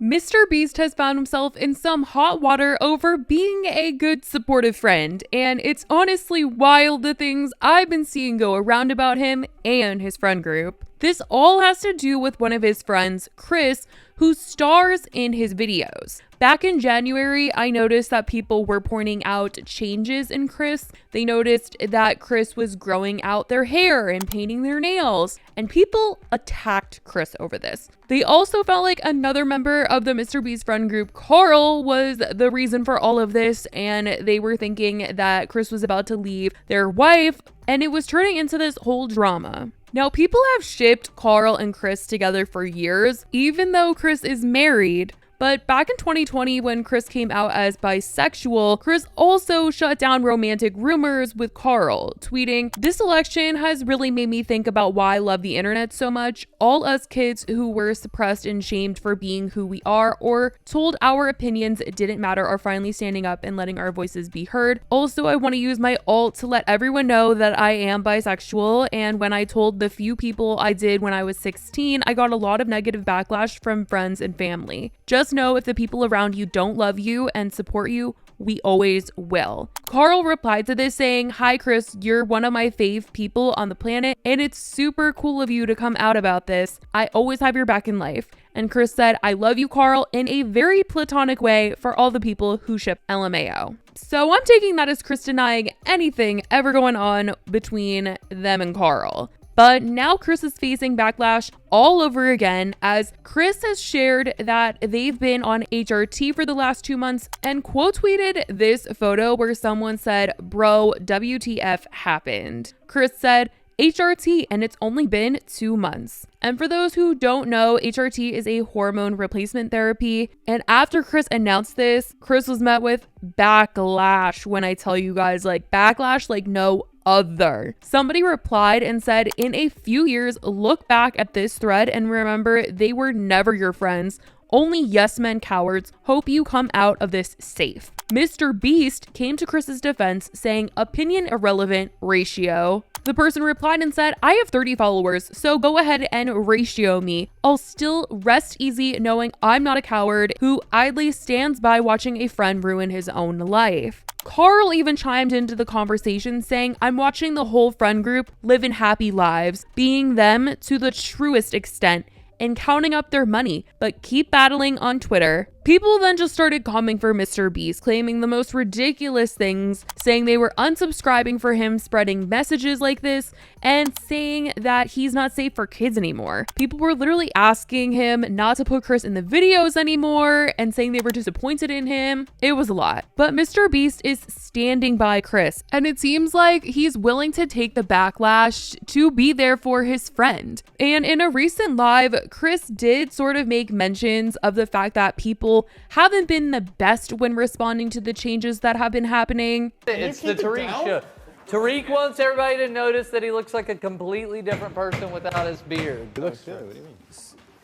MrBeast has found himself in some hot water over being a good supportive friend, and it's honestly wild the things I've been seeing go around about him and his friend group. This all has to do with one of his friends, Chris, who stars in his videos. Back in January, I noticed that people were pointing out changes in Chris. They noticed that Chris was growing out their hair and painting their nails, and people attacked Chris over this. They also felt like another member of the MrBeast friend group, Carl, was the reason for all of this, and they were thinking that Chris was about to leave their wife, and it was turning into this whole drama. Now, people have shipped Carl and Chris together for years, even though Chris is married. But back in 2020, when Chris came out as bisexual, Chris also shut down romantic rumors with Carl, tweeting, "This election has really made me think about why I love the internet so much. All us kids who were suppressed and shamed for being who we are or told our opinions didn't matter are finally standing up and letting our voices be heard. Also, I want to use my alt to let everyone know that I am bisexual, and when I told the few people I did when I was 16, I got a lot of negative backlash from friends and family. Just know if the people around you don't love you and support you, we always will." Carl replied to this saying, "Hi Chris, you're one of my fave people on the planet, and it's super cool of you to come out about this. I always have your back in life." And Chris said, "I love you, Carl," in a very platonic way for all the people who ship LMAO. So I'm taking that as Chris denying anything ever going on between them and Carl. But now Chris is facing backlash all over again, as Chris has shared that they've been on HRT for the last 2 months and quote tweeted this photo where someone said, "Bro, WTF happened." Chris said, "HRT, and it's only been 2 months." And for those who don't know, HRT is a hormone replacement therapy. And after Chris announced this, Chris was met with backlash. When I tell you guys, like backlash like no other. Somebody replied and said, "In a few years, look back at this thread and remember they were never your friends. Only yes men cowards. Hope you come out of this safe." MrBeast came to Chris's defense saying, "Opinion irrelevant, ratio." The person replied and said, "I have 30 followers, so go ahead and ratio me. I'll still rest easy knowing I'm not a coward who idly stands by watching a friend ruin his own life." Carl even chimed into the conversation saying, "I'm watching the whole friend group live in happy lives, being them to the truest extent and counting up their money, but keep battling on Twitter." People then just started coming for MrBeast, claiming the most ridiculous things, saying they were unsubscribing for him spreading messages like this and saying that he's not safe for kids anymore. People were literally asking him not to put Chris in the videos anymore and saying they were disappointed in him. It was a lot. But MrBeast is standing by Chris, and it seems like he's willing to take the backlash to be there for his friend. And in a recent live, Chris did sort of make mentions of the fact that people haven't been the best when responding to the changes that have been happening. It's the Tariq show. Tariq wants everybody to notice that he looks like a completely different person without his beard. He looks good. What do you mean?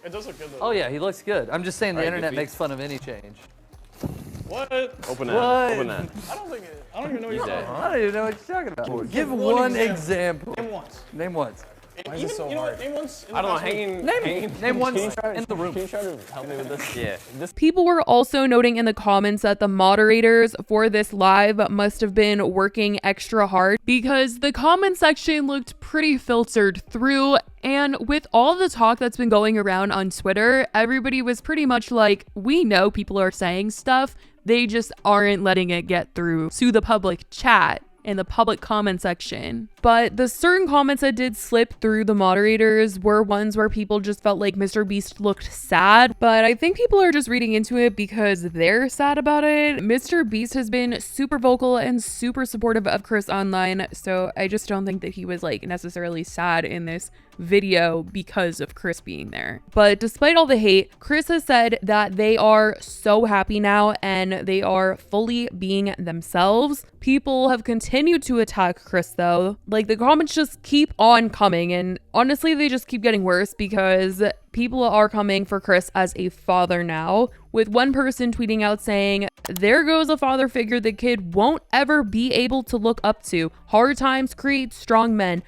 It does look good though. Oh yeah, he looks good. I'm just saying the internet makes fun of any change. What? Open that. What? Open that. I don't even know what you're talking about. I don't even know what you're talking about. Give one example. Name once. Name once. Why is it so hard? Name once. I don't know. Hanging. Name one in the room. Can you try to help me with this? Yeah. People were also noting in the comments that the moderators for this live must have been working extra hard because the comment section looked pretty filtered through. And with all the talk that's been going around on Twitter, everybody was pretty much like, we know people are saying stuff, they just aren't letting it get through to the public chat in the public comment section. But the certain comments that did slip through the moderators were ones where people just felt like MrBeast looked sad, but I think people are just reading into it because they're sad about it. MrBeast has been super vocal and super supportive of Chris online, so I just don't think that he was like necessarily sad in this video because of Chris being there. But despite all the hate, Chris has said that they are so happy now and they are fully being themselves. People have continued to attack Chris though. Like, the comments just keep on coming, and honestly, they just keep getting worse because people are coming for Chris as a father now, with one person tweeting out saying, "There goes a father figure the kid won't ever be able to look up to. Hard times create strong men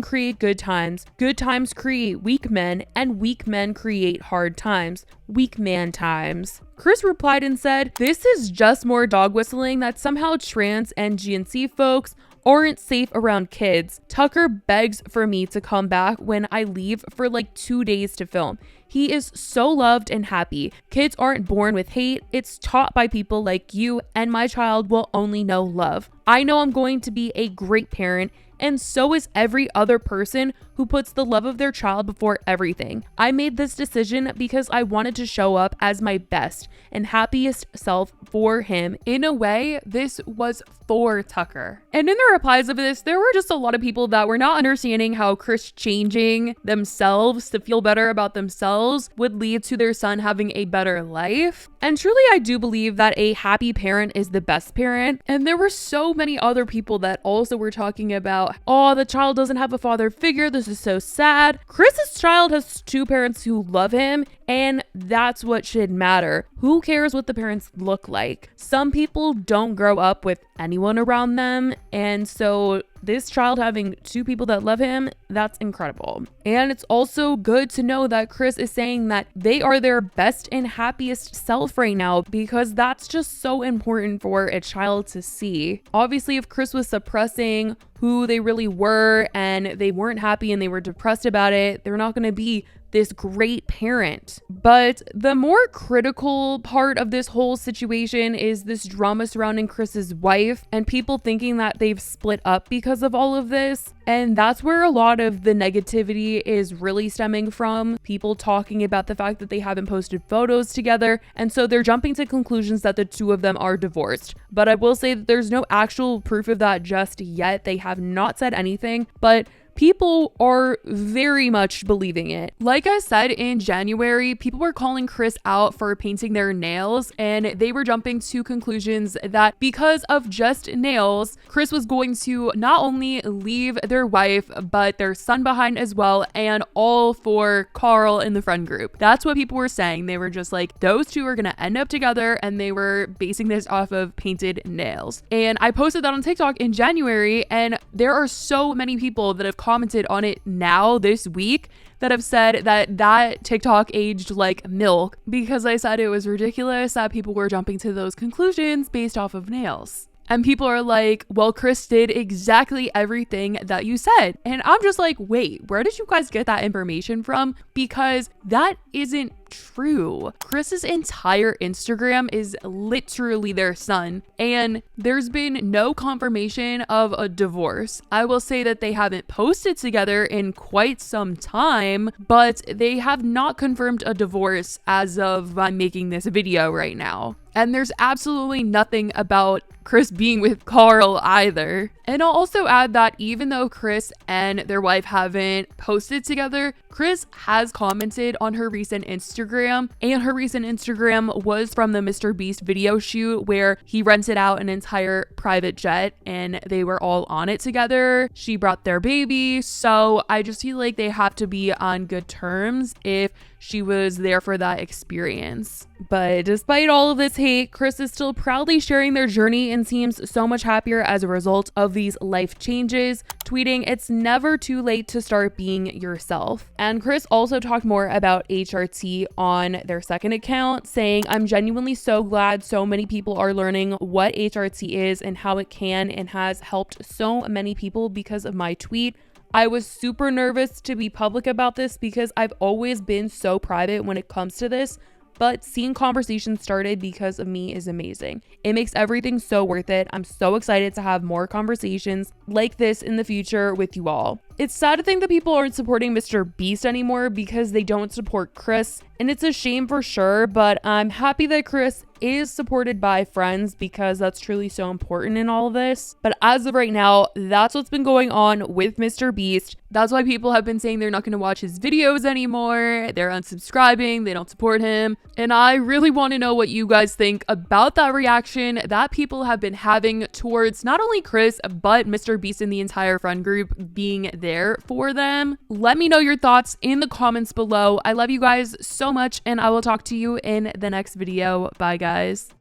create good times create weak men, and weak men create hard times, weak man times." Chris replied and said, "This is just more dog whistling that somehow trans and GNC folks aren't safe around kids. Tucker begs for me to come back when I leave for like 2 days to film. He is so loved and happy. Kids aren't born with hate. It's taught by people like you, and my child will only know love. I know I'm going to be a great parent, and so is every other person who puts the love of their child before everything. I made this decision because I wanted to show up as my best and happiest self for him." In a way, this was for Tucker. And in the replies of this, there were just a lot of people that were not understanding how Chris changing themselves to feel better about themselves would lead to their son having a better life. And truly, I do believe that a happy parent is the best parent. And there were so many other people that also were talking about, "Oh, the child doesn't have a father figure. This is so sad." Chris's child has 2 parents who love him, and that's what should matter. Who cares what the parents look like? Some people don't grow up with anyone around them, and so this child having 2 people that love him, that's incredible. And it's also good to know that Chris is saying that they are their best and happiest self right now, because that's just so important for a child to see. Obviously, if Chris was suppressing who they really were and they weren't happy and they were depressed about it, they're not going to be this great parent. But the more critical part of this whole situation is this drama surrounding Chris's wife and people thinking that they've split up because of all of this. And that's where a lot of the negativity is really stemming from. People talking about the fact that they haven't posted photos together, and so they're jumping to conclusions that the 2 of them are divorced. But I will say that there's no actual proof of that just yet. They have not said anything, but people are very much believing it. Like I said, in January, people were calling Chris out for painting their nails, and they were jumping to conclusions that because of just nails, Chris was going to not only leave their wife, but their son behind as well, and all for Carl in the friend group. That's what people were saying. They were just like, those 2 are gonna end up together, and they were basing this off of painted nails. And I posted that on TikTok in January, and there are so many people that have commented on it now this week that have said that TikTok aged like milk, because I said it was ridiculous that people were jumping to those conclusions based off of nails. And people are like, well, Chris did exactly everything that you said. And I'm just like, wait, where did you guys get that information from? Because that isn't true. Chris's entire Instagram is literally their son, and there's been no confirmation of a divorce. I will say that they haven't posted together in quite some time, but they have not confirmed a divorce as of I'm making this video right now. And there's absolutely nothing about Chris being with Carl either. And I'll also add that even though Chris and their wife haven't posted together, Chris has commented on her recent Instagram, and her recent Instagram was from the MrBeast video shoot where he rented out an entire private jet and they were all on it together. She brought their baby, so I just feel like they have to be on good terms if she was there for that experience. But despite all of this hate, Chris is still proudly sharing their journey and seems so much happier as a result of these life changes, tweeting, "It's never too late to start being yourself." And Chris also talked more about HRT on their second account, saying, "I'm genuinely so glad so many people are learning what HRT is and how it can and has helped so many people because of my tweet. I was super nervous to be public about this because I've always been so private when it comes to this, but seeing conversations started because of me is amazing. It makes everything so worth it. I'm so excited to have more conversations like this in the future with you all." It's sad to think that people aren't supporting MrBeast anymore because they don't support Chris, and it's a shame for sure, but I'm happy that Chris is supported by friends because that's truly so important in all of this. But as of right now, that's what's been going on with MrBeast. That's why people have been saying they're not going to watch his videos anymore. They're unsubscribing. They don't support him. And I really want to know what you guys think about that reaction that people have been having towards not only Chris, but MrBeast Beast and the entire friend group being there for them. Let me know your thoughts in the comments below. I love you guys so much, and I will talk to you in the next video. Bye, guys.